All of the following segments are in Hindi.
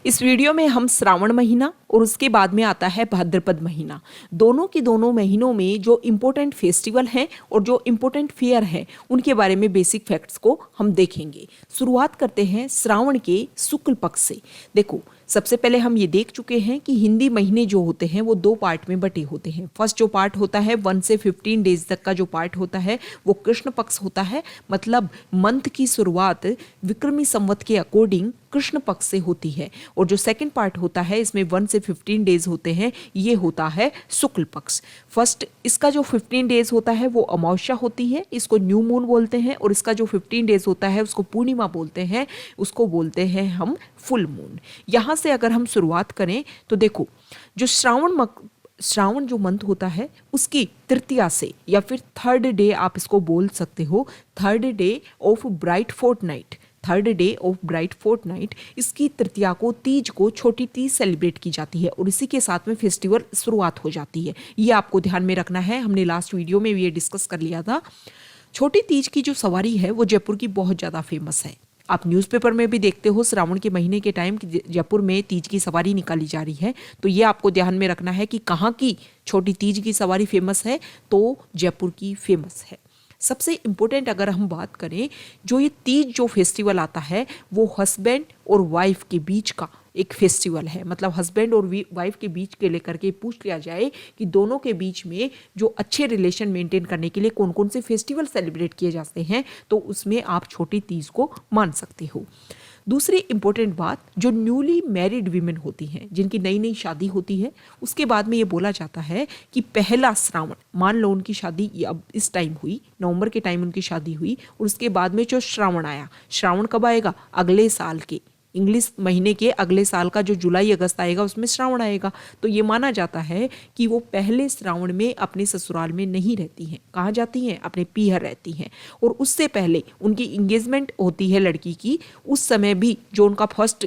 इस वीडियो में हम श्रावण महीना और उसके बाद में आता है भाद्रपद महीना, दोनों के दोनों महीनों में जो इम्पोर्टेंट फेस्टिवल हैं और जो इम्पोर्टेंट फेयर हैं उनके बारे में बेसिक फैक्ट्स को हम देखेंगे। शुरुआत करते हैं श्रावण के शुक्ल पक्ष से। देखो, सबसे पहले हम ये देख चुके हैं कि हिंदी महीने जो होते हैं वो दो पार्ट में बटे होते हैं। फर्स्ट जो पार्ट होता है 1 से 15 डेज तक का जो पार्ट होता है वो कृष्ण पक्ष होता है, मतलब मंथ की शुरुआत विक्रमी संवत के अकॉर्डिंग कृष्ण पक्ष से होती है। और जो सेकंड पार्ट होता है इसमें 1 से 15 डेज होते हैं, ये होता है शुक्ल पक्ष। फर्स्ट इसका जो 15 डेज होता है वो अमावस्या होती है, इसको न्यू मून बोलते हैं, और इसका जो 15 डेज होता है उसको पूर्णिमा बोलते हैं, उसको बोलते हैं हम फुल मून। यहाँ से अगर हम शुरुआत करें तो देखो, जो श्रावण जो मंथ होता है उसकी तृतीया से या फिर थर्ड डे आप इसको बोल सकते हो, third day of bright fortnight, third day of bright fortnight, इसकी तृतीया को, तीज को छोटी तीज सेलिब्रेट की जाती है और इसी के साथ में फेस्टिवल शुरुआत हो जाती है। ये आपको ध्यान में रखना है, हमने लास्ट वीडियो में ये डिस्कस कर लिया था। छोटी तीज की जो सवारी है वो जयपुर की बहुत ज़्यादा फेमस है। आप न्यूज़पेपर में भी देखते हो श्रावण के महीने के टाइम जयपुर में तीज की सवारी निकाली जा रही है, तो ये आपको ध्यान में रखना है कि कहाँ की छोटी तीज की सवारी फेमस है, तो जयपुर की फेमस है। सबसे इम्पोर्टेंट अगर हम बात करें, जो ये तीज जो फेस्टिवल आता है वो हस्बैंड और वाइफ के बीच का एक फेस्टिवल है। मतलब हस्बैंड और वाइफ के बीच के लेकर के पूछ लिया जाए कि दोनों के बीच में जो अच्छे रिलेशन मेंटेन करने के लिए कौन कौन से फेस्टिवल सेलिब्रेट किए जाते हैं, तो उसमें आप छोटी तीज को मान सकते हो। दूसरी इंपॉर्टेंट बात, जो न्यूली मैरिड वीमेन होती हैं, जिनकी नई नई शादी होती है, उसके बाद में ये बोला जाता है कि पहला श्रावण, मान लो उनकी शादी अब इस टाइम हुई, नवंबर के टाइम उनकी शादी हुई, और उसके बाद में जो श्रावण आया, श्रावण कब आएगा? अगले साल के इंग्लिश महीने के अगले साल का जो जुलाई अगस्त आएगा उसमें श्रावण आएगा। तो ये माना जाता है कि वो पहले श्रावण में अपने ससुराल में नहीं रहती हैं। कहाँ जाती हैं? अपने पीहर रहती हैं। और उससे पहले उनकी इंगेजमेंट होती है लड़की की, उस समय भी जो उनका फर्स्ट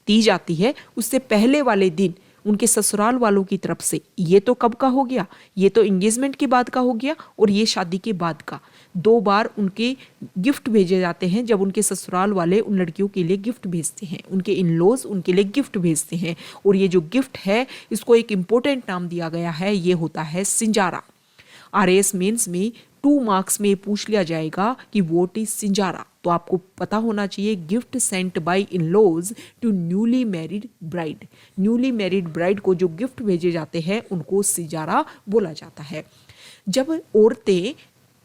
तीज आती है उससे पहले वाले दिन उनके ससुराल वालों की तरफ से, ये तो कब का हो गया, ये तो इंगेजमेंट के बाद का हो गया, और ये शादी के बाद का, 2 बार उनके गिफ्ट भेजे जाते हैं। जब उनके ससुराल वाले उन लड़कियों के लिए गिफ्ट भेजते हैं, उनके इन लॉज उनके लिए गिफ्ट भेजते हैं, और ये जो गिफ्ट है इसको एक इम्पोर्टेंट नाम दिया गया है, ये होता है सिंजारा। RAS मेंस में 2 मार्क्स में पूछ लिया जाएगा कि व्हाट इज सिंजारा, तो आपको पता होना चाहिए, gift sent by in laws to newly married bride. Newly married bride को जो गिफ्ट भेजे जाते हैं उनको सिंजारा बोला जाता है। जब औरतें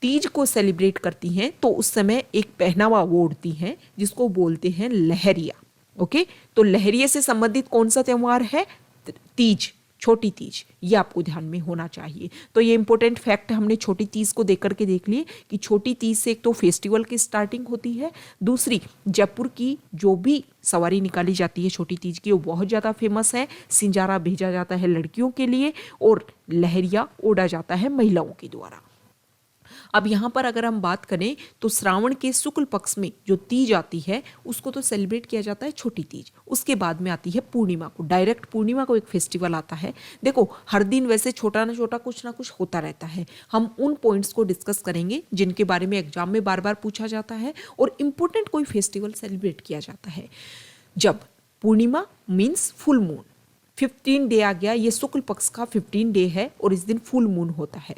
तीज को सेलिब्रेट करती हैं तो उस समय एक पहनावा ओढ़ती हैं जिसको बोलते हैं लहरिया। ओके, तो लहरिया से संबंधित कौन सा त्यौहार है? तीज, छोटी तीज, ये आपको ध्यान में होना चाहिए। तो ये इंपॉर्टेंट फैक्ट हमने छोटी तीज को देख करके देख लिए कि छोटी तीज से एक तो फेस्टिवल की स्टार्टिंग होती है, दूसरी जयपुर की जो भी सवारी निकाली जाती है छोटी तीज की वो बहुत ज़्यादा फेमस है। सिंजारा भेजा जाता है लड़कियों के लिए और लहरिया ओढ़ा जाता है महिलाओं के द्वारा। अब यहाँ पर अगर हम बात करें तो श्रावण के शुक्ल पक्ष में जो तीज आती है उसको तो सेलिब्रेट किया जाता है छोटी तीज, उसके बाद में आती है पूर्णिमा को, डायरेक्ट पूर्णिमा को एक फेस्टिवल आता है। देखो, हर दिन वैसे छोटा ना कुछ होता रहता है। हम उन पॉइंट्स को डिस्कस करेंगे जिनके बारे में एग्जाम में बार बार पूछा जाता है और इम्पोर्टेंट कोई फेस्टिवल सेलिब्रेट किया जाता है। जब पूर्णिमा मीन्स फुल मून, 15 डे आ गया, ये शुक्ल पक्ष का 15 डे है और इस दिन फुल मून होता है,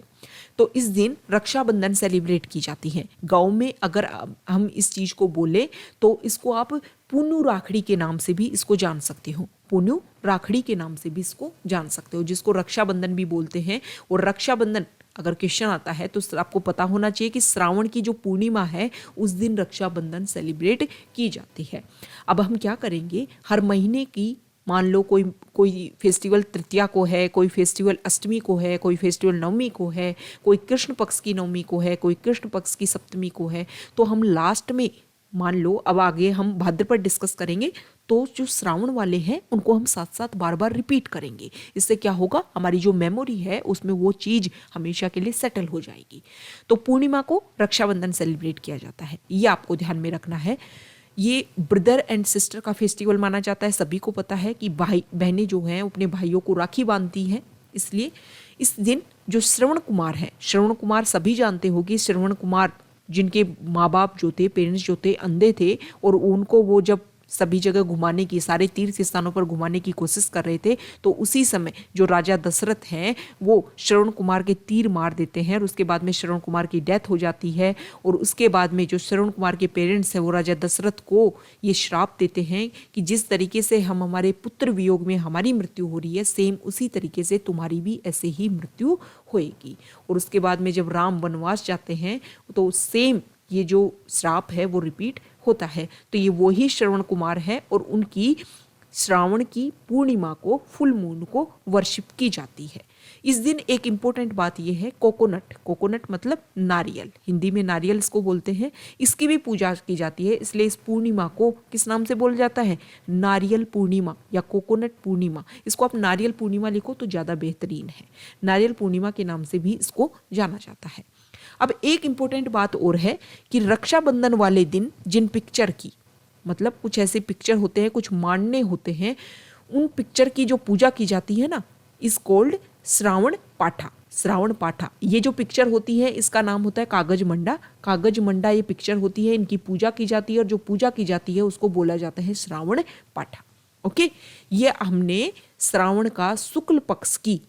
तो इस दिन रक्षाबंधन सेलिब्रेट की जाती है। गांव में अगर हम इस चीज को बोले तो इसको आप पुन्नू राखड़ी के नाम से भी इसको जान सकते हो, पुन्नू राखड़ी के नाम से भी इसको जान सकते हो, जिसको रक्षाबंधन भी बोलते हैं। और रक्षाबंधन अगर क्वेश्चन आता है तो आपको पता होना चाहिए कि श्रावण की जो पूर्णिमा है उस दिन रक्षाबंधन सेलिब्रेट की जाती है। अब हम क्या करेंगे, हर महीने की, मान लो कोई फेस्टिवल तृतीया को है, कोई फेस्टिवल अष्टमी को है, कोई फेस्टिवल नवमी को है, कोई कृष्ण पक्ष की नवमी को है, कोई कृष्ण पक्ष की सप्तमी को है, तो हम लास्ट में, मान लो अब आगे हम भाद्रपद डिस्कस करेंगे, तो जो श्रावण वाले हैं उनको हम साथ साथ बार बार रिपीट करेंगे। इससे क्या होगा, हमारी जो मेमोरी है उसमें वो चीज़ हमेशा के लिए सेटल हो जाएगी। तो पूर्णिमा को रक्षाबंधन सेलिब्रेट किया जाता है, ये आपको ध्यान में रखना है। ये ब्रदर एंड सिस्टर का फेस्टिवल माना जाता है। सभी को पता है कि भाई बहनें जो हैं अपने भाइयों को राखी बांधती हैं, इसलिए इस दिन जो श्रवण कुमार है, श्रवण कुमार सभी जानते हो कि श्रवण कुमार जिनके माँ बाप जो थे, पेरेंट्स जो थे अंधे थे, और उनको वो जब सभी जगह घुमाने की, सारे तीर्थ स्थानों पर घुमाने की कोशिश कर रहे थे, तो उसी समय जो राजा दशरथ हैं वो श्रवण कुमार के तीर मार देते हैं और उसके बाद में श्रवण कुमार की डेथ हो जाती है। और उसके बाद में जो श्रवण कुमार के पेरेंट्स हैं वो राजा दशरथ को ये श्राप देते हैं कि जिस तरीके से हम हमारे पुत्र वियोग में हमारी मृत्यु हो रही है, सेम उसी तरीके से तुम्हारी भी ऐसे ही मृत्यु होएगी। और उसके बाद में जब राम वनवास जाते हैं तो सेम ये जो श्राप है वो रिपीट होता है। तो ये वही श्रवण कुमार है और उनकी श्रावण की पूर्णिमा को, फुल मून को वर्शिप की जाती है। इस दिन एक इंपॉर्टेंट बात यह है, कोकोनट, कोकोनट मतलब नारियल, हिंदी में नारियल इसको बोलते हैं, इसकी भी पूजा की जाती है। इसलिए इस पूर्णिमा को किस नाम से बोला जाता है? नारियल पूर्णिमा या कोकोनट पूर्णिमा। इसको आप नारियल पूर्णिमा लिखो तो ज़्यादा बेहतरीन है। नारियल पूर्णिमा के नाम से भी इसको जाना जाता है। अब एक इंपॉर्टेंट बात और है कि रक्षाबंधन वाले दिन जिन पिक्चर की, मतलब कुछ ऐसे पिक्चर होते हैं, कुछ मानने होते हैं, उन पिक्चर की जो पूजा की जाती है ना, इज कॉल्ड श्रावण पाठा। श्रावण पाठा ये जो पिक्चर होती है इसका नाम होता है कागज मंडा। कागज मंडा ये पिक्चर होती है, इनकी पूजा की जाती है और जो पूजा की जाती है उसको बोला जाता है श्रावण पाठा। ओके, ये हमने श्रावण का शुक्ल पक्ष की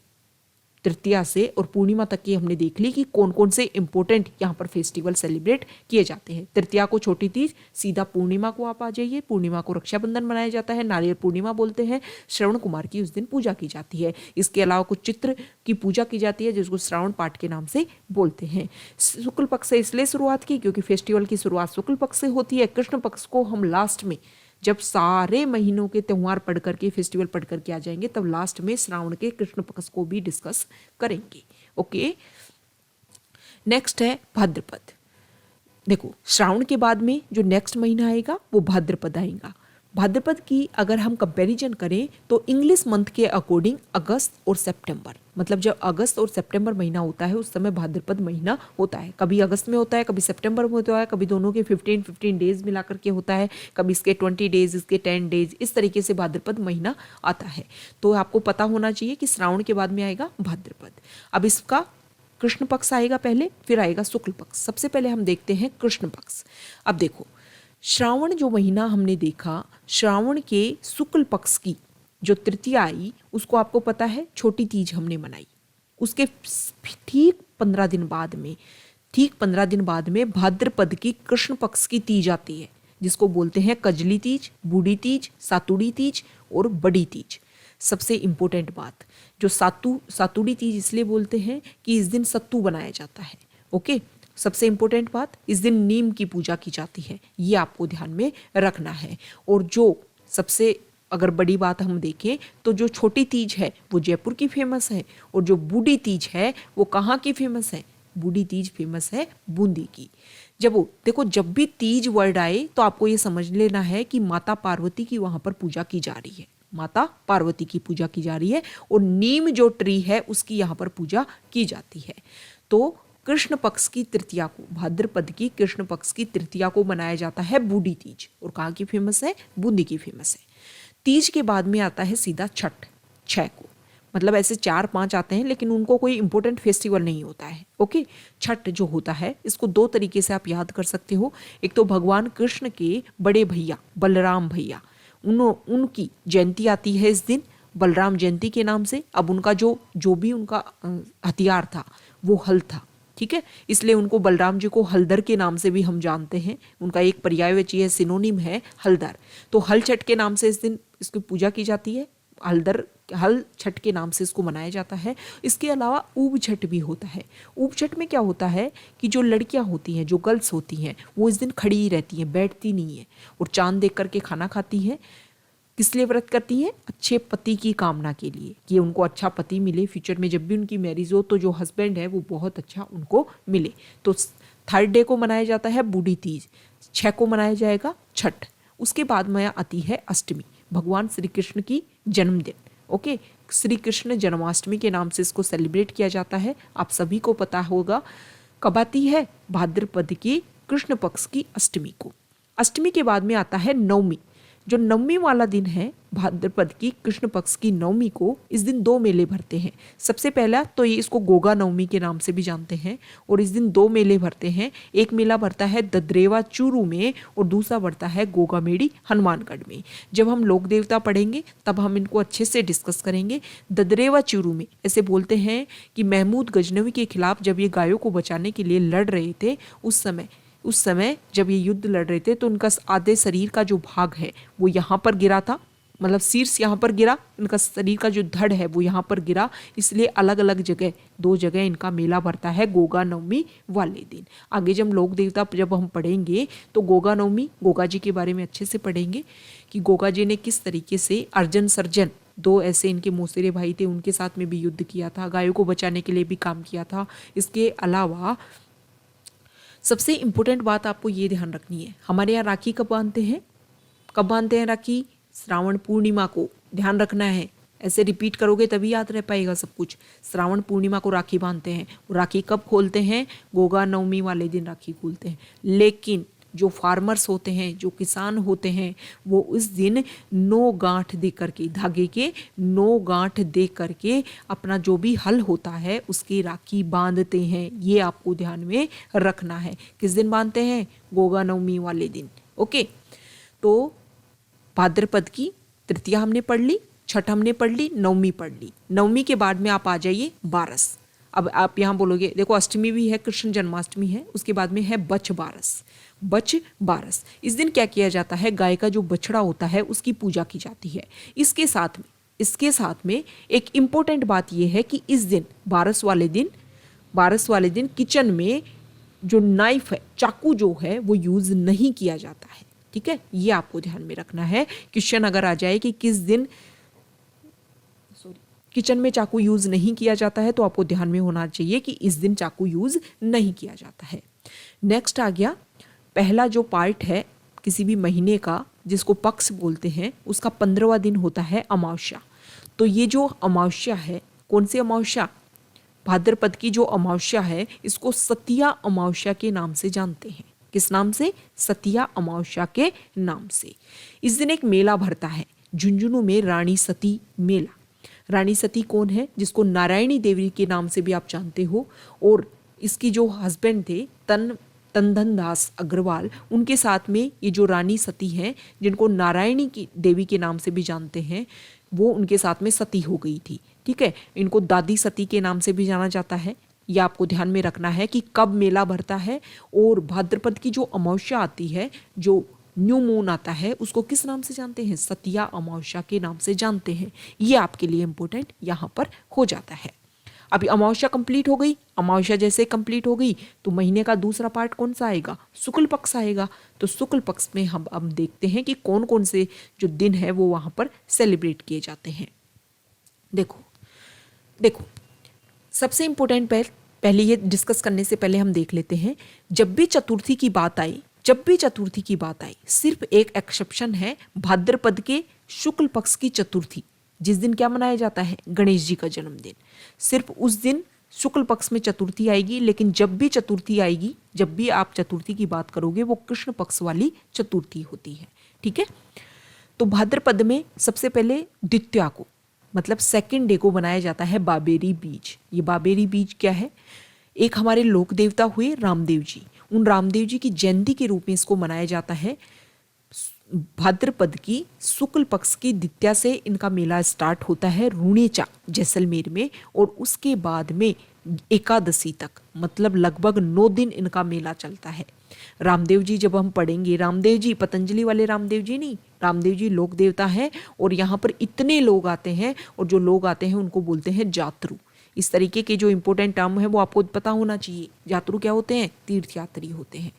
तृतीया से और पूर्णिमा तक की हमने देख ली कि कौन कौन से इंपॉर्टेंट यहाँ पर फेस्टिवल सेलिब्रेट किए जाते हैं। तृतीया को छोटी तीज, सीधा पूर्णिमा को आप आ जाइए। पूर्णिमा को रक्षाबंधन मनाया जाता है, नारियल पूर्णिमा बोलते हैं। श्रवण कुमार की उस दिन पूजा की जाती है। इसके अलावा कुछ चित्र की पूजा की जाती है जिसको श्रावण पाठ के नाम से बोलते हैं। शुक्ल पक्ष से इसलिए शुरुआत की क्योंकि फेस्टिवल की शुरुआत शुक्ल पक्ष से होती है। कृष्ण पक्ष को हम लास्ट में, जब सारे महीनों के त्यौहार पढ़ करके, फेस्टिवल पढ़ करके आ जाएंगे, तब लास्ट में श्रावण के कृष्ण पक्ष को भी डिस्कस करेंगे। ओके, नेक्स्ट है भाद्रपद। देखो, श्रावण के बाद में जो नेक्स्ट महीना आएगा वो भाद्रपद आएगा। भाद्रपद की अगर हम कंपैरिजन करें तो इंग्लिश मंथ के अकॉर्डिंग अगस्त और सितंबर, मतलब जब अगस्त और सितंबर महीना होता है उस समय भाद्रपद महीना होता है। कभी अगस्त में होता है, कभी सितंबर में होता है, कभी दोनों के 15 डेज मिला करके होता है, कभी इसके 20 डेज, इसके 10 डेज, इस तरीके से भाद्रपद महीना आता है। तो आपको पता होना चाहिए कि श्रावण के बाद में आएगा भाद्रपद। अब इसका कृष्ण पक्ष आएगा पहले, फिर आएगा शुक्ल पक्ष। सबसे पहले हम देखते हैं कृष्ण पक्ष। अब देखो, श्रावण जो महीना हमने देखा, श्रावण के शुक्ल पक्ष की जो तृतीया आई उसको आपको पता है छोटी तीज हमने मनाई। उसके ठीक 15 दिन बाद में भाद्रपद की कृष्ण पक्ष की तीज आती है जिसको बोलते हैं कजली तीज, बूढ़ी तीज, सातुड़ी तीज और बड़ी तीज। सबसे इंपॉर्टेंट बात, जो सातुड़ी तीज इसलिए बोलते हैं कि इस दिन सत्तू बनाया जाता है। ओके, सबसे इंपॉर्टेंट बात, इस दिन नीम की पूजा की जाती है, ये आपको ध्यान में रखना है। और जो सबसे अगर बड़ी बात हम देखें तो जो छोटी तीज है वो जयपुर की फेमस है और जो बूढ़ी तीज है वो कहाँ की फेमस है? बूढ़ी तीज फेमस है बूंदी की। जब भी तीज वर्ड आए तो आपको ये समझ लेना है कि माता पार्वती की वहां पर पूजा की जा रही है। माता पार्वती की पूजा की जा रही है और नीम जो ट्री है उसकी यहाँ पर पूजा की जाती है। तो कृष्ण पक्ष की तृतीया को, भाद्रपद की कृष्ण पक्ष की तृतीया को मनाया जाता है बूढ़ी तीज। और कहाँ की फेमस है? बूंदी की फेमस है। तीज के बाद में आता है सीधा छठ, 6 को, मतलब ऐसे 4-5 आते हैं लेकिन उनको कोई इंपॉर्टेंट फेस्टिवल नहीं होता है। ओके, छठ जो होता है इसको 2 तरीके से आप याद कर सकते हो। एक तो भगवान कृष्ण के बड़े भैया बलराम भैया, उनकी जयंती आती है इस दिन, बलराम जयंती के नाम से। अब उनका जो भी उनका हथियार था वो हल था, ठीक है, इसलिए उनको बलराम जी को हलदर के नाम से भी हम जानते हैं। उनका एक पर्यायवाची है, सिनोनिम है हलदर। तो हल छठ के नाम से इस दिन इसकी पूजा की जाती है। हल छठ के नाम से इसको मनाया जाता है। इसके अलावा ऊब छठ भी होता है। ऊब छठ में क्या होता है कि जो लड़कियां होती हैं, जो गर्ल्स होती हैं, वो इस दिन खड़ी ही रहती हैं, बैठती नहीं है और चांद देख करके खाना खाती हैं। किस लिए व्रत करती हैं? अच्छे पति की कामना के लिए, कि उनको अच्छा पति मिले, फ्यूचर में जब भी उनकी मैरिज हो तो जो हस्बैंड है वो बहुत अच्छा उनको मिले। तो 3rd डे को मनाया जाता है बूढ़ी तीज, 6 को मनाया जाएगा छठ। उसके बाद में आती है अष्टमी, भगवान श्री कृष्ण की जन्मदिन। ओके, श्री कृष्ण जन्माष्टमी के नाम से इसको सेलिब्रेट किया जाता है। आप सभी को पता होगा कब आती है? भाद्रपद की कृष्ण पक्ष की अष्टमी को। अष्टमी के बाद में आता है नवमी। जो नवमी वाला दिन है भाद्रपद की कृष्ण पक्ष की नवमी को, इस दिन दो मेले भरते हैं। सबसे पहला तो ये इसको गोगा नवमी के नाम से भी जानते हैं और इस दिन दो मेले भरते हैं। एक मेला भरता है ददरेवा चूरू में और दूसरा भरता है गोगामेड़ी हनुमानगढ़ में। जब हम लोक देवता पढ़ेंगे तब हम इनको अच्छे से डिस्कस करेंगे। ददरेवा चूरू में ऐसे बोलते हैं कि महमूद गजनवी के खिलाफ जब ये गायों को बचाने के लिए लड़ रहे थे, उस समय जब ये युद्ध लड़ रहे थे तो उनका आधे शरीर का जो भाग है वो यहाँ पर गिरा था, मतलब शीर्ष यहाँ पर गिरा, इनका शरीर का जो धड़ है वो यहाँ पर गिरा, इसलिए अलग अलग जगह, दो जगह इनका मेला भरता है गोगा नवमी वाले दिन। आगे जब लोक देवता जब हम पढ़ेंगे तो गोगा नवमी, गोगा जी के बारे में अच्छे से पढ़ेंगे कि गोगा जी ने किस तरीके से अर्जन सर्जन, दो ऐसे इनके मौसेरे भाई थे, उनके साथ में भी युद्ध किया था, गायों को बचाने के लिए भी काम किया था। इसके अलावा सबसे इम्पोर्टेंट बात आपको ये ध्यान रखनी है, हमारे यहाँ राखी कब बांधते हैं? कब बांधते हैं राखी? श्रावण पूर्णिमा को। ध्यान रखना है, ऐसे रिपीट करोगे तभी याद रह पाएगा सब कुछ। श्रावण पूर्णिमा को राखी बांधते हैं। राखी कब खोलते हैं? गोगा नवमी वाले दिन राखी खोलते हैं। लेकिन जो फार्मर्स होते हैं, जो किसान होते हैं, वो उस दिन 9 गांठ दे करके, धागे के 9 गांठ दे करके अपना जो भी हल होता है उसकी राखी बांधते हैं। ये आपको ध्यान में रखना है। किस दिन बांधते हैं? गोगा नवमी वाले दिन। ओके, तो भाद्रपद की तृतीया हमने पढ़ ली, छठ हमने पढ़ ली, नवमी पढ़ ली। नवमी के बाद में आप आ जाइए बारस। अब आप यहाँ बोलोगे देखो अष्टमी भी है, कृष्ण जन्माष्टमी है, उसके बाद में है बछ बारस। बछ बारस, इस दिन क्या किया जाता है? गाय का जो बछड़ा होता है उसकी पूजा की जाती है। इसके साथ में एक इम्पोर्टेंट बात यह है कि इस दिन बारस वाले दिन किचन में जो नाइफ है, चाकू जो है वो यूज नहीं किया जाता है। ठीक है, ये आपको ध्यान में रखना है। क्वेश्चन अगर आ जाए कि किस दिन किचन में चाकू यूज नहीं किया जाता है तो आपको ध्यान में होना चाहिए कि इस दिन चाकू यूज नहीं किया जाता है। नेक्स्ट आ गया, पहला जो पार्ट है किसी भी महीने का जिसको पक्ष बोलते हैं, उसका 15वां दिन होता है अमावस्या। तो ये जो अमावस्या है, कौन सी अमावस्या? भाद्रपद की जो अमावस्या है इसको सतिया अमावस्या के नाम से जानते हैं। किस नाम से? सतिया अमावस्या के नाम से। इस दिन एक मेला भरता है झुंझुनू में, रानी सती मेला। रानी सती कौन है? जिसको नारायणी देवी के नाम से भी आप जानते हो, और इसकी जो हस्बैंड थे तंदन दास अग्रवाल, उनके साथ में ये जो रानी सती हैं, जिनको नारायणी की देवी के नाम से भी जानते हैं, वो उनके साथ में सती हो गई थी। ठीक है, इनको दादी सती के नाम से भी जाना जाता है। यह आपको ध्यान में रखना है कि कब मेला भरता है। और भाद्रपद की जो अमावस्या आती है, जो न्यू मून आता है, उसको किस नाम से जानते हैं? सतिया अमावस्या के नाम से जानते हैं। ये आपके लिए इंपॉर्टेंट यहाँ पर हो जाता है। अभी अमावस्या कंप्लीट हो गई। अमावस्या जैसे कंप्लीट हो गई तो महीने का दूसरा पार्ट कौन सा आएगा? शुक्ल पक्ष आएगा। तो शुक्ल पक्ष में हम देखते हैं कि कौन कौन से जो दिन है वो वहाँ पर सेलिब्रेट किए जाते हैं। देखो सबसे इम्पोर्टेंट पहले ये डिस्कस करने से पहले हम देख लेते हैं, जब भी चतुर्थी की बात आई, सिर्फ एक एक्सेप्शन है, भाद्रपद के शुक्ल पक्ष की चतुर्थी, जिस दिन क्या मनाया जाता है? गणेश जी का जन्मदिन। सिर्फ उस दिन शुक्ल पक्ष में चतुर्थी आएगी। लेकिन जब भी चतुर्थी आएगी, जब भी आप चतुर्थी की बात करोगे, वो कृष्ण पक्ष वाली चतुर्थी होती है। ठीक है, तो भाद्रपद में सबसे पहले द्वितीया को, मतलब सेकंड डे को बनाया जाता है बाबेरी बीज। ये बाबेरी बीज क्या है? एक हमारे लोक देवता हुए रामदेव जी, उन रामदेव जी की जयंती के रूप में इसको मनाया जाता है। भाद्रपद की शुक्ल पक्ष की द्वितीया से इनका मेला स्टार्ट होता है रूणेचा जैसलमेर में, और उसके बाद में एकादशी तक, मतलब लगभग 9 दिन इनका मेला चलता है। रामदेव जी जब हम पढ़ेंगे, रामदेव जी पतंजलि वाले रामदेव जी नहीं, रामदेव जी लोक देवता है, और यहाँ पर इतने लोग आते हैं, और जो लोग आते हैं उनको बोलते हैं जात्रु। इस तरीके के जो इंपॉर्टेंट टर्म है वो आपको पता होना चाहिए। जात्रु क्या होते हैं? तीर्थयात्री होते हैं।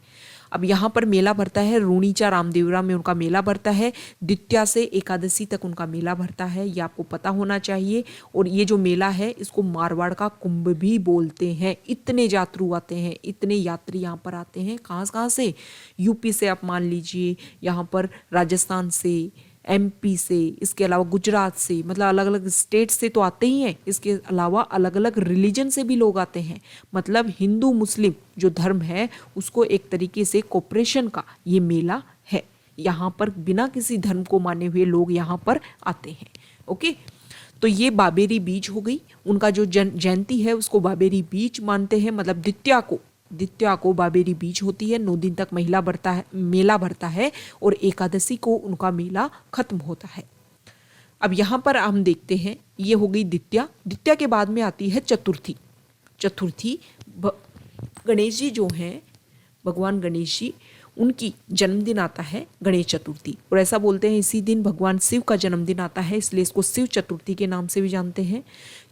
अब यहाँ पर मेला भरता है रूणीचा रामदेवरा में, उनका मेला भरता है। द्वितीया से एकादशी तक उनका मेला भरता है, ये आपको पता होना चाहिए। और ये जो मेला है इसको मारवाड़ का कुंभ भी बोलते हैं। इतने यात्रु आते हैं, इतने यात्री यहाँ पर आते हैं। कहाँ से? यूपी से आप मान लीजिए, यहाँ पर राजस्थान से, एमपी से, इसके अलावा गुजरात से, मतलब अलग अलग स्टेट से तो आते ही हैं। इसके अलावा अलग अलग रिलीजन से भी लोग आते हैं। मतलब हिंदू मुस्लिम जो धर्म है उसको एक तरीके से कोऑपरेशन का ये मेला है। यहाँ पर बिना किसी धर्म को माने हुए लोग यहाँ पर आते हैं। ओके, तो ये बाबेरी बीज हो गई। उनका जो जयंती है उसको बाबेरी बीज मानते हैं, मतलब द्वितीया को बाबेरी बीज होती है। 9 दिन तक मेला भरता है और एकादशी को उनका मेला खत्म होता है। अब यहाँ पर हम देखते हैं, ये हो गई द्वितीया के बाद में आती है चतुर्थी। गणेश जी जो हैं, भगवान गणेश जी, उनकी जन्मदिन आता है गणेश चतुर्थी, और ऐसा बोलते हैं इसी दिन भगवान शिव का जन्मदिन आता है, इसलिए इसको शिव चतुर्थी के नाम से भी जानते हैं।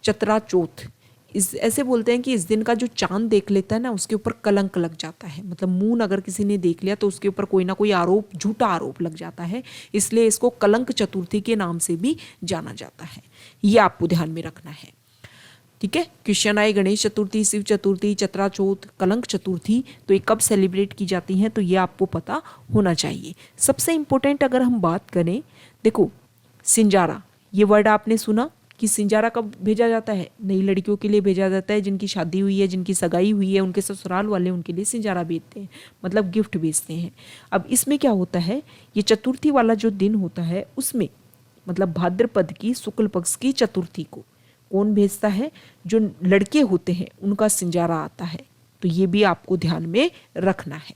चतरा चौथ, ऐसे बोलते हैं कि इस दिन का जो चांद देख लेता है ना, उसके ऊपर कलंक लग जाता है। मतलब मून अगर किसी ने देख लिया तो उसके ऊपर कोई ना कोई झूठा आरोप लग जाता है, इसलिए इसको कलंक चतुर्थी के नाम से भी जाना जाता है। ये आपको ध्यान में रखना है, ठीक है। क्वेश्चन आए गणेश चतुर्थी, शिव चतुर्थी, चतरा चौथ, कलंक चतुर्थी, तो ये कब सेलिब्रेट की जाती हैं, तो ये आपको पता होना चाहिए। सबसे इम्पोर्टेंट अगर हम बात करें, देखो सिंजारा, ये वर्ड आपने सुना कि सिंजारा कब भेजा जाता है? नई लड़कियों के लिए भेजा जाता है, जिनकी शादी हुई है, जिनकी सगाई हुई है, उनके ससुराल वाले उनके लिए सिंजारा भेजते हैं, मतलब गिफ्ट भेजते हैं। अब इसमें क्या होता है, ये चतुर्थी वाला जो दिन होता है उसमें, मतलब भाद्रपद की शुक्ल पक्ष की चतुर्थी को कौन भेजता है? जो लड़के होते हैं उनका सिंजारा आता है, तो ये भी आपको ध्यान में रखना है।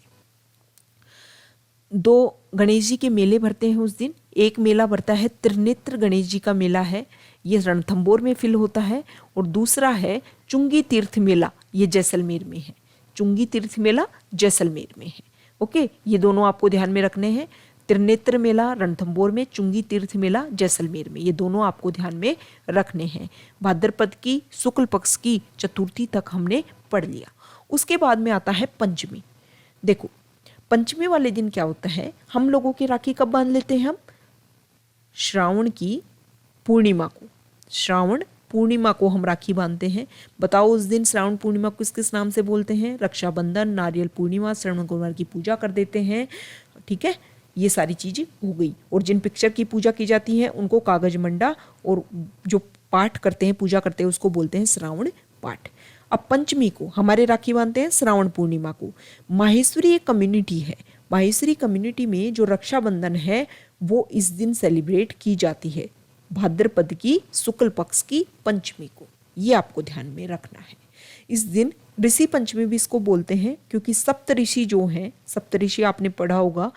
2 गणेश जी के मेले भरते हैं उस दिन। एक मेला भरता है त्रिनेत्र गणेश जी का मेला है, ये रणथंबोर में फिल होता है, और दूसरा है चुंगी तीर्थ मेला, ये जैसलमेर में है। चुंगी तीर्थ मेला जैसलमेर में है। ओके, ये दोनों आपको ध्यान में रखने हैं। त्रिनेत्र मेला रणथंबोर में, चुंगी तीर्थ मेला जैसलमेर में, ये दोनों आपको ध्यान में रखने हैं। भाद्रपद की शुक्ल पक्ष की चतुर्थी तक हमने पढ़ लिया। उसके बाद में आता है पंचमी। देखो पंचमी वाले दिन क्या होता है, हम लोगों की राखी कब बांध लेते हैं हम? श्रावण की पूर्णिमा को, श्रावण पूर्णिमा को हम राखी बांधते हैं। बताओ उस दिन श्रावण पूर्णिमा को किस किस नाम से बोलते हैं? रक्षाबंधन, नारियल पूर्णिमा, श्रवण गुरुवार की पूजा कर देते हैं, ठीक है। ये सारी चीज़ें हो गई। और जिन पिक्चर की पूजा की जाती है उनको कागज मंडा, और जो पाठ करते हैं, पूजा करते हैं, उसको बोलते हैं श्रावण पाठ। अब पंचमी को हमारे राखी बांधते हैं श्रावण पूर्णिमा को। माहेश्वरी एक कम्युनिटी है, माहेश्वरी कम्युनिटी में जो रक्षाबंधन है वो इस दिन सेलिब्रेट की जाती है, भाद्रपद की शुक्ल पक्ष की पंचमी को। ये आपको ध्यान में रखना है। इस दिन ऋषि पंचमी भी इसको बोलते हैं, क्योंकि सप्तऋषि जो हैं, सप्तऋषि आपने पढ़ा होगा,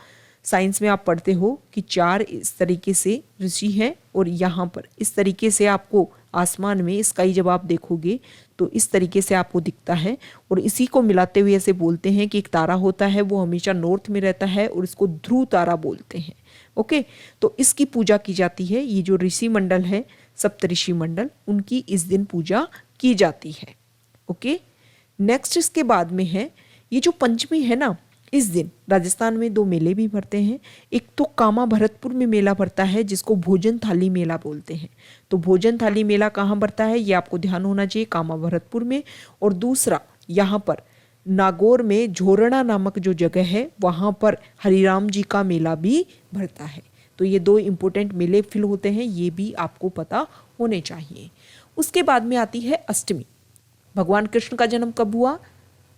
साइंस में आप पढ़ते हो कि 4 इस तरीके से ऋषि हैं, और यहाँ पर इस तरीके से आपको आसमान में स्काई जब आप देखोगे तो इस तरीके से आपको दिखता है, और इसी को मिलाते हुए ऐसे बोलते हैं कि एक तारा होता है वो हमेशा नॉर्थ में रहता है, और इसको ध्रुव तारा बोलते हैं। ओके, तो इसकी पूजा की जाती है। ये जो ऋषि मंडल है, सप्तऋषि मंडल, उनकी इस दिन पूजा की जाती है। ओके, नेक्स्ट इसके बाद में है, ये जो पंचमी है ना, इस दिन राजस्थान में 2 मेले भी भरते हैं। एक तो कामा भरतपुर में मेला भरता है, जिसको भोजन थाली मेला बोलते हैं। तो भोजन थाली मेला कहाँ भरता है, ये आपको ध्यान होना चाहिए, कामा भरतपुर में। और दूसरा यहाँ पर नागौर में झोरना नामक जो जगह है, वहाँ पर हरिराम जी का मेला भी भरता है। तो ये 2 इम्पोर्टेंट मेले फिल होते हैं, ये भी आपको पता होने चाहिए। उसके बाद में आती है अष्टमी। भगवान कृष्ण का जन्म कब हुआ?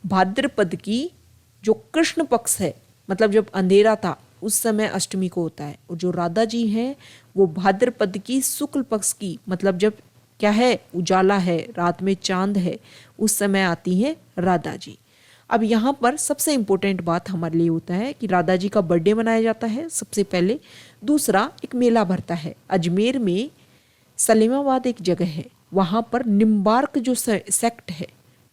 भाद्रपद की जो कृष्ण पक्ष है, मतलब जब अंधेरा था उस समय अष्टमी को होता है। और जो राधा जी हैं वो भाद्रपद की शुक्ल पक्ष की, मतलब जब क्या है, उजाला है, रात में चांद है, उस समय आती हैं राधा जी। अब यहाँ पर सबसे इम्पोर्टेंट बात हमारे लिए होता है कि राधा जी का बर्थडे मनाया जाता है सबसे पहले। दूसरा, एक मेला भरता है अजमेर में, सलीमाबाद एक जगह है, वहाँ पर निम्बार्क जो सेक्ट है,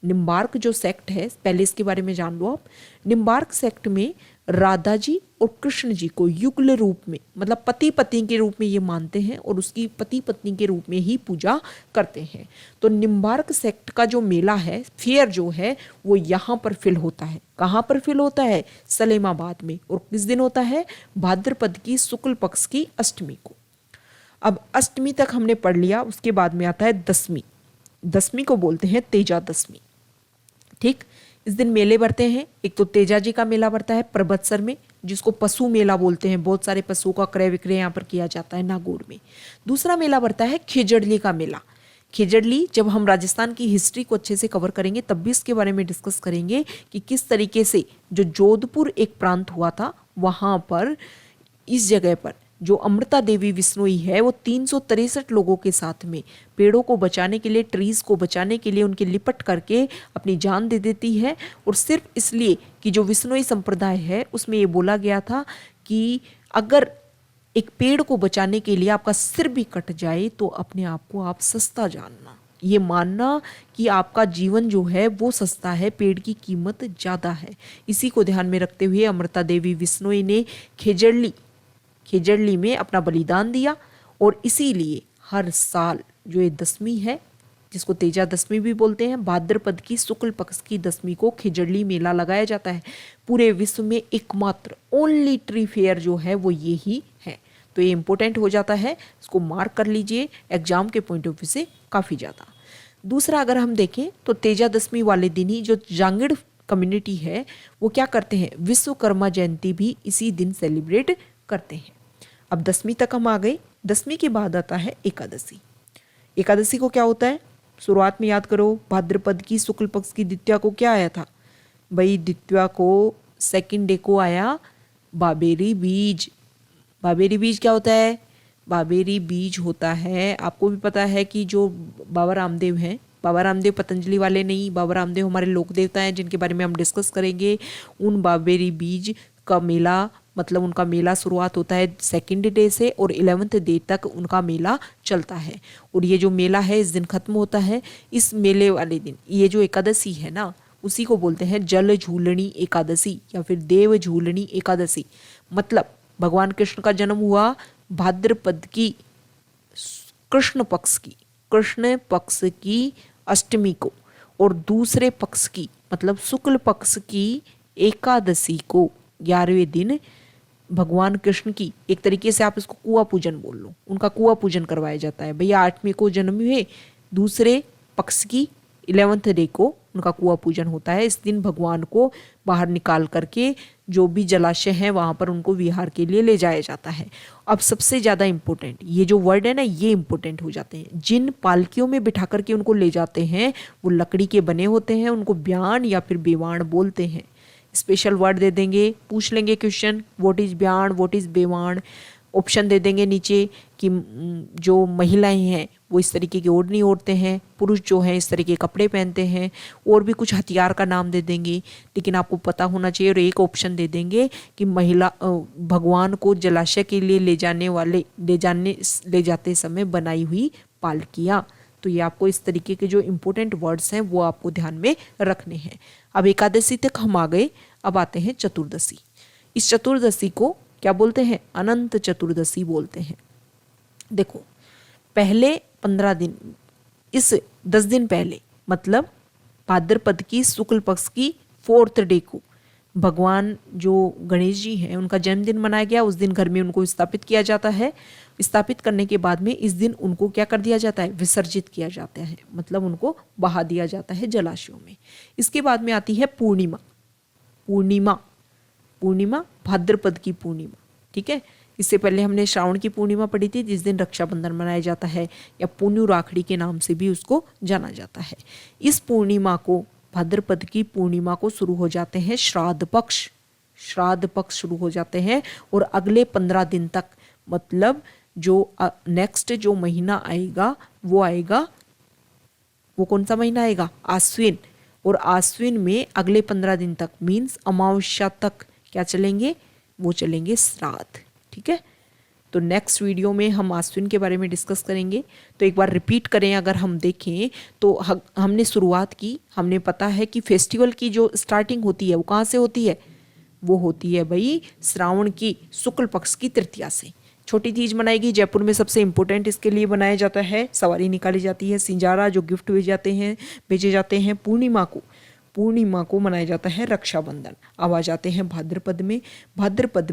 निम्बार्क जो सेक्ट है, पहले इसके बारे में जान लो आप। निम्बार्क सेक्ट में राधा जी और कृष्ण जी को युगल रूप में, मतलब पति पत्नी के रूप में ये मानते हैं, और उसकी पति पत्नी के रूप में ही पूजा करते हैं। तो निम्बार्क सेक्ट का जो मेला है, फेयर जो है, वो यहाँ पर फिल होता है। कहाँ पर फिल होता है? सलेमाबाद में। और किस दिन होता है? भाद्रपद की शुक्ल पक्ष की अष्टमी को। अब अष्टमी तक हमने पढ़ लिया। उसके बाद में आता है दसवीं। दसवीं को बोलते हैं तेजा दसवीं, ठीक। इस दिन मेले भरते हैं। एक तो तेजा जी का मेला भरता है परबतसर में, जिसको पशु मेला बोलते हैं। बहुत सारे पशुओं का क्रय विक्रय यहाँ पर किया जाता है नागौर में। दूसरा मेला भरता है खेजड़ली का मेला। खेजड़ली, जब हम राजस्थान की हिस्ट्री को अच्छे से कवर करेंगे तब भी इसके बारे में डिस्कस करेंगे कि किस तरीके से जो जोधपुर एक प्रांत हुआ था, वहाँ पर इस जगह पर जो अमृता देवी विश्नोई है वो 363 लोगों के साथ में पेड़ों को बचाने के लिए, ट्रीज को बचाने के लिए उनके लिपट करके अपनी जान दे देती है। और सिर्फ इसलिए कि जो विश्नोई संप्रदाय है उसमें ये बोला गया था कि अगर एक पेड़ को बचाने के लिए आपका सिर भी कट जाए तो अपने आप को आप सस्ता जानना, ये मानना कि आपका जीवन जो है वो सस्ता है, पेड़ की कीमत ज़्यादा है। इसी को ध्यान में रखते हुए अमृता देवी विश्नोई ने खेजड़ली में अपना बलिदान दिया। और इसीलिए हर साल जो ये दशमी है, जिसको तेजा दशमी भी बोलते हैं, भाद्रपद की शुक्ल पक्ष की दशमी को खेजड़ली मेला लगाया जाता है। पूरे विश्व में एकमात्र ओनली ट्री फेयर जो है वो ये ही है। तो ये इंपॉर्टेंट हो जाता है, इसको मार्क कर लीजिए एग्जाम के पॉइंट ऑफ व्यू से काफ़ी ज़्यादा। दूसरा अगर हम देखें तो तेजा दशमी वाले दिन ही जो जांगिड़ कम्युनिटी है वो क्या करते हैं, विश्वकर्मा जयंती भी इसी दिन सेलिब्रेट करते हैं। अब दशमी तक हम आ गए। दशमी के बाद आता है एकादशी। एकादशी को क्या होता है, शुरुआत में याद करो, भाद्रपद की शुक्ल पक्ष की द्वितीया को क्या आया था भाई, द्वितीया को सेकंड डे को आया बाबेरी बीज। बाबेरी बीज क्या होता है, बाबेरी बीज होता है, आपको भी पता है कि जो बाबा रामदेव हैं, बाबा रामदेव पतंजलि वाले नहीं, बाबा रामदेव हमारे लोक देवता हैं जिनके बारे में हम डिस्कस करेंगे। उन बाबेरी बीज का मेला, मतलब उनका मेला शुरुआत होता है सेकंड डे से और 11th डे तक उनका मेला चलता है। और ये जो मेला है इस दिन खत्म होता है। इस मेले वाले दिन ये जो एकादशी है ना, उसी को बोलते हैं जल झूलनी एकादशी या फिर देव झूलनी एकादशी। मतलब भगवान कृष्ण का जन्म हुआ भाद्रपद की कृष्ण पक्ष की अष्टमी को, और दूसरे पक्ष की मतलब शुक्ल पक्ष की एकादशी को 11वें दिन भगवान कृष्ण की, एक तरीके से आप इसको कुआ पूजन बोल लो, उनका कुआ पूजन करवाया जाता है। भैया 8वें को जन्म हुए, दूसरे पक्ष की 11th डे को उनका कुआ पूजन होता है। इस दिन भगवान को बाहर निकाल करके जो भी जलाशय है वहाँ पर उनको विहार के लिए ले जाया जाता है। अब सबसे ज़्यादा इम्पोर्टेंट ये जो वर्ड है ना, ये इम्पोर्टेंट हो जाते हैं। जिन पालकियों में बिठा करके उनको ले जाते हैं वो लकड़ी के बने होते हैं, उनको ब्याण या फिर बेवाण बोलते हैं। स्पेशल वर्ड दे देंगे, पूछ लेंगे क्वेश्चन, व्हाट इज ब्याण, व्हाट इज बेवाण। ऑप्शन दे देंगे नीचे कि जो महिलाएं हैं वो इस तरीके की ओढ़नी ओढ़ते हैं, पुरुष जो हैं इस तरीके के कपड़े पहनते हैं, और भी कुछ हथियार का नाम दे देंगे, लेकिन आपको पता होना चाहिए। और एक ऑप्शन दे देंगे कि महिला भगवान को जलाशय के लिए ले जाते समय बनाई हुई पालकियाँ। तो ये आपको इस तरीके के जो इम्पोर्टेंट वर्ड्स हैं वो आपको ध्यान में रखने हैं। अब एकादशी तक हम आ गए, अब आते हैं चतुर्दशी। इस चतुर्दशी को क्या बोलते हैं, अनंत चतुर्दशी बोलते हैं। देखो पहले 15 दिन, इस 10 दिन पहले मतलब भाद्रपद की शुक्ल पक्ष की 4th डे को भगवान जो गणेश जी हैं उनका जन्मदिन मनाया गया। उस दिन घर में उनको स्थापित किया जाता है। स्थापित करने के बाद में इस दिन उनको क्या कर दिया जाता है, विसर्जित किया जाता है, मतलब उनको बहा दिया जाता है जलाशयों में। इसके बाद में आती है पूर्णिमा, भाद्रपद की पूर्णिमा, ठीक है। इससे पहले हमने श्रावण की पूर्णिमा पढ़ी थी जिस दिन रक्षाबंधन मनाया जाता है, या पुण्य राखड़ी के नाम से भी उसको जाना जाता है। इस पूर्णिमा को, भाद्रपद की पूर्णिमा को शुरू हो जाते हैं श्राद्ध पक्ष शुरू हो जाते हैं, और अगले 15 दिन तक, मतलब जो नेक्स्ट जो महीना आएगा वो कौन सा महीना आएगा, आश्विन। और आश्विन में अगले 15 दिन तक मीन्स अमावस्या तक क्या चलेंगे, वो चलेंगे श्राद्ध, ठीक है। तो नेक्स्ट वीडियो में हम आश्विन के बारे में डिस्कस करेंगे। तो एक बार रिपीट करें, अगर हम देखें तो हमने शुरुआत की, हमने पता है कि फेस्टिवल की जो स्टार्टिंग होती है वो कहाँ से होती है, वो होती है भाई श्रावण की शुक्ल पक्ष की तृतीया से। छोटी तीज मनाएगी, जयपुर में सबसे इम्पोर्टेंट इसके लिए बनाया जाता है, सवारी निकाली जाती है, सिंजारा जो गिफ्ट भेजे जाते हैं। पूर्णिमा को मनाया जाता है रक्षाबंधन। अब आ जाते हैं भाद्रपद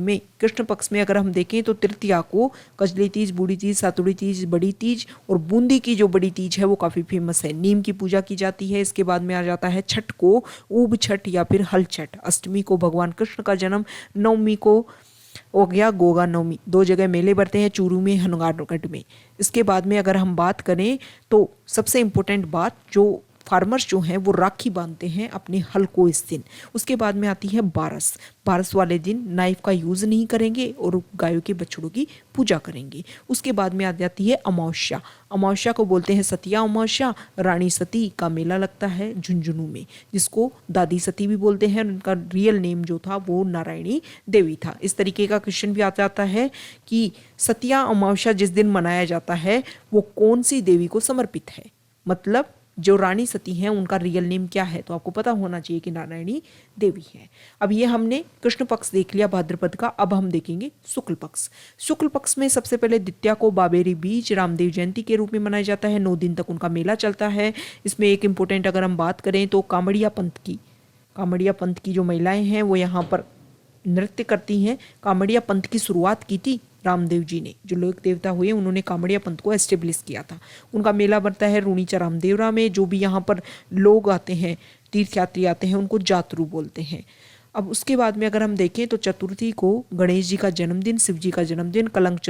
में कृष्ण पक्ष में अगर हम देखें तो तृतीया को कजली तीज, बूढ़ी तीज, सातुड़ी तीज, बड़ी तीज, और बूंदी की जो बड़ी तीज है वो काफ़ी फेमस है। नीम की पूजा की जाती है। इसके बाद में आ जाता है छठ को ऊब छठ या फिर हल छठ। अष्टमी को भगवान कृष्ण का जन्म, नवमी को हो गया गोगा नवमी। 2 जगह मेले बढ़ते हैं, चूरू में, हनुमानगढ़ में। इसके बाद में अगर हम बात करें तो सबसे इम्पोर्टेंट बात जो फार्मर्स जो हैं वो राखी बांधते हैं अपने हल को इस दिन। उसके बाद में आती है बारस। बारस वाले दिन नाइफ का यूज़ नहीं करेंगे और गायों के बछड़ों की पूजा करेंगे। उसके बाद में आ जाती है अमावस्या। अमावस्या को बोलते हैं सतिया अमावस्या। रानी सती का मेला लगता है झुंझुनू में, जिसको दादी सती भी बोलते हैं। उनका रियल नेम जो था वो नारायणी देवी था। इस तरीके का क्वेश्चन भी आ जाता है कि सतिया अमावस्या जिस दिन मनाया जाता है वो कौन सी देवी को समर्पित है, मतलब जो रानी सती हैं उनका रियल नेम क्या है, तो आपको पता होना चाहिए कि नारायणी देवी है। अब ये हमने कृष्ण पक्ष देख लिया भाद्रपद का। अब हम देखेंगे शुक्ल पक्ष। शुक्ल पक्ष में सबसे पहले द्वितीया को बाबेरी बीज रामदेव जयंती के रूप में मनाया जाता है। 9 दिन तक उनका मेला चलता है। इसमें एक इम्पोर्टेंट अगर हम बात करें तो कामड़िया पंथ की जो महिलाएं हैं वो यहाँ पर नृत्य करती हैं। कामड़िया पंथ की शुरुआत की थी रामदेव जी ने, जो लोक देवता हुए उन्होंने कामड़िया पंथ को एस्टेब्लिश किया था। उनका मेला बनता है रूणीचा रामदेवरा में। जो भी यहाँ पर लोग आते हैं, तीर्थयात्री आते हैं, उनको जातरू बोलते हैं। अब उसके बाद में अगर हम देखें तो चतुर्थी को गणेश जी का जन्मदिन, शिव जी का जन्मदिन, कलंक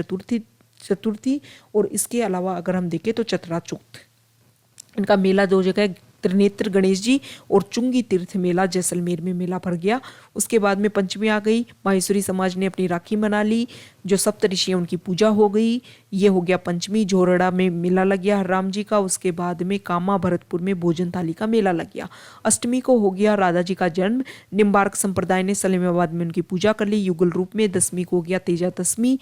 चतुर्थी और इसके अलावा अगर हम देखें तो चतरा चौथ। इनका मेला 2 जगह, त्रिनेत्र गणेश जी और चुंगी तीर्थ मेला जैसलमेर में मेला भर गया। उसके बाद में पंचमी आ गई। माहेश्वरी समाज ने अपनी राखी मना ली। जो सप्तऋषि हैं उनकी पूजा हो गई। ये हो गया पंचमी। जोरड़ा में मेला लग गया राम जी का। उसके बाद में कामा भरतपुर में भोजन थाली का मेला लग गया। अष्टमी को हो गया राधा जी का जन्म। निम्बार्क संप्रदाय ने सलेमाबाद में उनकी पूजा कर ली युगल रूप में। 10वीं को हो गया तेजा दशमी।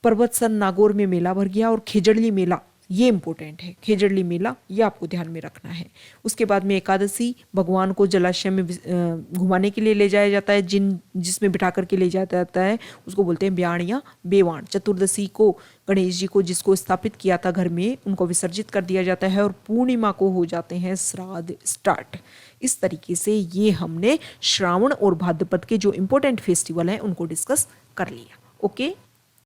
पर्वतसन नागौर में मेला भर गया। और खेजड़ली मेला, ये इंपॉर्टेंट है, खेजड़ली मेला, ये आपको ध्यान में रखना है। उसके बाद में एकादशी, भगवान को जलाशय में घुमाने के लिए ले जाया जाता है। जिसमें बिठा करके ले जाया जाता है उसको बोलते हैं ब्याण या बेवाण। चतुर्दशी को गणेश जी को जिसको स्थापित किया था घर में, उनको विसर्जित कर दिया जाता है। और पूर्णिमा को हो जाते हैं श्राद्ध स्टार्ट। इस तरीके से ये हमने श्रावण और भाद्रपद के जो इंपॉर्टेंट फेस्टिवल हैं उनको डिस्कस कर लिया। ओके।